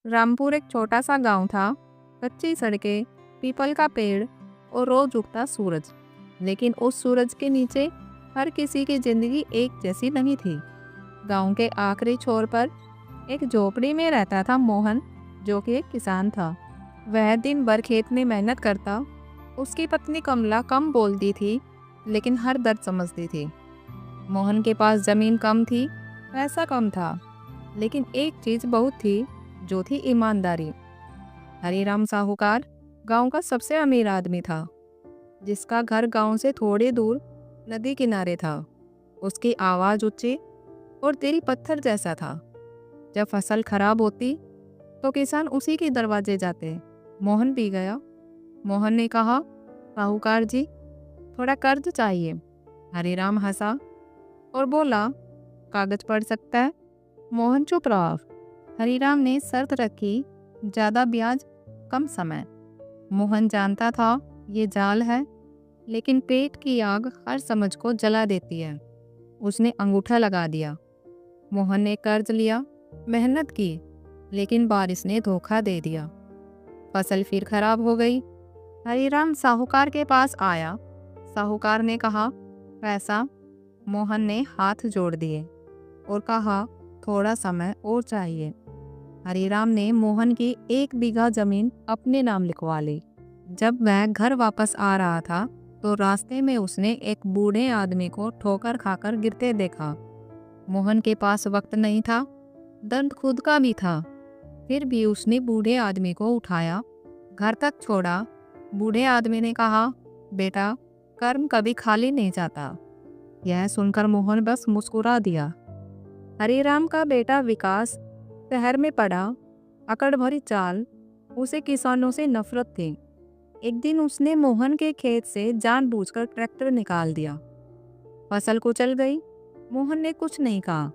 रामपुर एक छोटा सा गांव था। कच्ची सड़कें, पीपल का पेड़ और रोज उगता सूरज। लेकिन उस सूरज के नीचे हर किसी की जिंदगी एक जैसी नहीं थी। गांव के आखिरी छोर पर एक झोपड़ी में रहता था मोहन, जो कि एक किसान था। वह दिन भर खेत में मेहनत करता। उसकी पत्नी कमला कम बोलती थी, लेकिन हर दर्द समझती थी। मोहन के पास जमीन कम थी, पैसा कम था, लेकिन एक चीज बहुत थी, जो थी ईमानदारी। हरीराम साहूकार गांव का सबसे अमीर आदमी था, जिसका घर गांव से थोड़ी दूर नदी किनारे था। उसकी आवाज़ ऊंची और दिल पत्थर जैसा था। जब फसल खराब होती तो किसान उसी के दरवाजे जाते। मोहन भी गया। मोहन ने कहा, साहूकार जी, थोड़ा कर्ज चाहिए। हरीराम हंसा और बोला, कागज पढ़ सकता है? मोहन चुप रहा। हरीराम ने शर्त रखी, ज़्यादा ब्याज, कम समय। मोहन जानता था ये जाल है, लेकिन पेट की आग हर समझ को जला देती है। उसने अंगूठा लगा दिया। मोहन ने कर्ज लिया, मेहनत की, लेकिन बारिश ने धोखा दे दिया। फसल फिर खराब हो गई। हरीराम साहूकार के पास आया। साहूकार ने कहा, पैसा? मोहन ने हाथ जोड़ दिए और कहा, थोड़ा समय और चाहिए। हरीराम ने मोहन की 1 बीघा जमीन अपने नाम लिखवा ली। जब वह घर वापस आ रहा था तो रास्ते में उसने एक बूढ़े आदमी को ठोकर खाकर गिरते देखा। मोहन के पास वक्त नहीं था, दर्द खुद का भी था। फिर भी उसने बूढ़े आदमी को उठाया, घर तक छोड़ा। बूढ़े आदमी ने कहा, बेटा, कर्म कभी खाली नहीं जाता। यह सुनकर मोहन बस मुस्कुरा दिया। हरीराम का बेटा विकास शहर में पड़ा। अकड़ भरी चाल, उसे किसानों से नफरत थी। एक दिन उसने मोहन के खेत से जानबूझकर ट्रैक्टर निकाल दिया। फसल कुचल गई। मोहन ने कुछ नहीं कहा।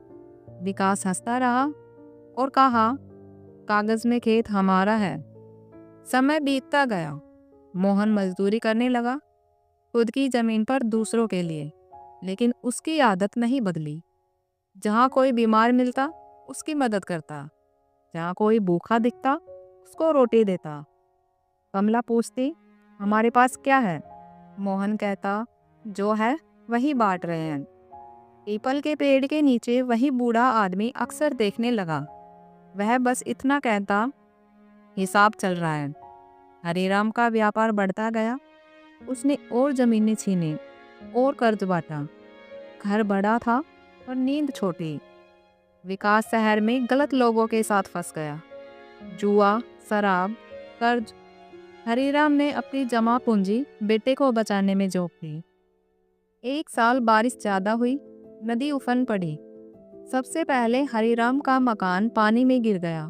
विकास हंसता रहा और कहा, कागज में खेत हमारा है। समय बीतता गया। मोहन मजदूरी करने लगा, खुद की जमीन पर दूसरों के लिए। लेकिन उसकी आदत नहीं बदली। जहाँ कोई बीमार मिलता उसकी मदद करता, जहाँ कोई भूखा दिखता उसको रोटी देता। कमला पूछती, हमारे पास क्या है? मोहन कहता, जो है वही बांट रहे हैं। पीपल के पेड़ के नीचे वही बूढ़ा आदमी अक्सर देखने लगा। वह बस इतना कहता, हिसाब चल रहा है। हरीराम का व्यापार बढ़ता गया। उसने और जमीनें छीनी और कर्ज बांटा। घर बड़ा था और नींद छोटी। विकास शहर में गलत लोगों के साथ फंस गया। जुआ, शराब, कर्ज। हरीराम ने अपनी जमा पूंजी बेटे को बचाने में झोंक दी। एक साल बारिश ज्यादा हुई, नदी उफन पड़ी। सबसे पहले हरीराम का मकान पानी में गिर गया।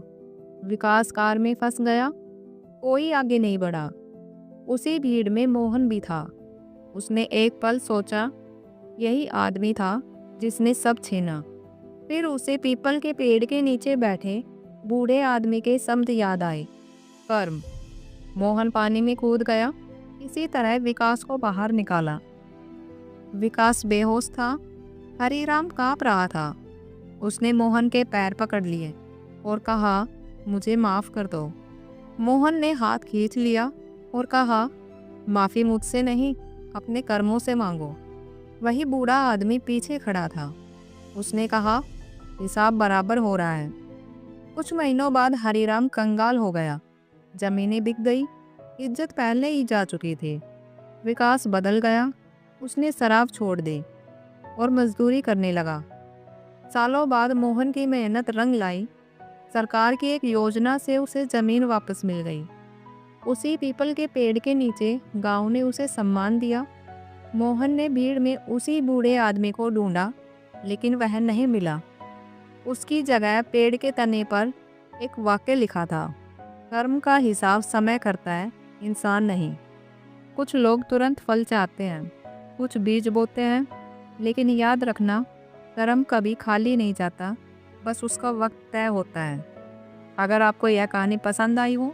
विकास कार में फंस गया। कोई आगे नहीं बढ़ा। उसी भीड़ में मोहन भी था। उसने एक पल सोचा, यही आदमी था जिसने सब छीना। फिर उसे पीपल के पेड़ के नीचे बैठे बूढ़े आदमी के शब्द याद आए, कर्म। मोहन पानी में कूद गया। इसी तरह विकास को बाहर निकाला। विकास बेहोश था। हरीराम कांप रहा था। उसने मोहन के पैर पकड़ लिए और कहा, मुझे माफ कर दो। मोहन ने हाथ खींच लिया और कहा, माफी मुझसे नहीं, अपने कर्मों से मांगो। वही बूढ़ा आदमी पीछे खड़ा था। उसने कहा, हिसाब बराबर हो रहा है। कुछ महीनों बाद हरीराम कंगाल हो गया। जमीनें बिक गई। इज्जत पहले ही जा चुकी थी। विकास बदल गया। उसने शराब छोड़ दी और मजदूरी करने लगा। सालों बाद मोहन की मेहनत रंग लाई। सरकार की एक योजना से उसे जमीन वापस मिल गई। उसी पीपल के पेड़ के नीचे गांव ने उसे सम्मान दिया। मोहन ने भीड़ में उसी बूढ़े आदमी को ढूंढा, लेकिन वह नहीं मिला। उसकी जगह पेड़ के तने पर एक वाक्य लिखा था, कर्म का हिसाब समय करता है, इंसान नहीं। कुछ लोग तुरंत फल चाहते हैं, कुछ बीज बोते हैं, लेकिन याद रखना, कर्म कभी खाली नहीं जाता, बस उसका वक्त तय होता है। अगर आपको यह कहानी पसंद आई हो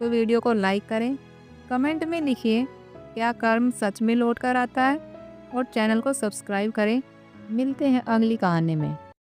तो वीडियो को लाइक करें, कमेंट में लिखिए क्या कर्म सच में लौट कर आता है, और चैनल को सब्सक्राइब करें। मिलते हैं अगली कहानी में।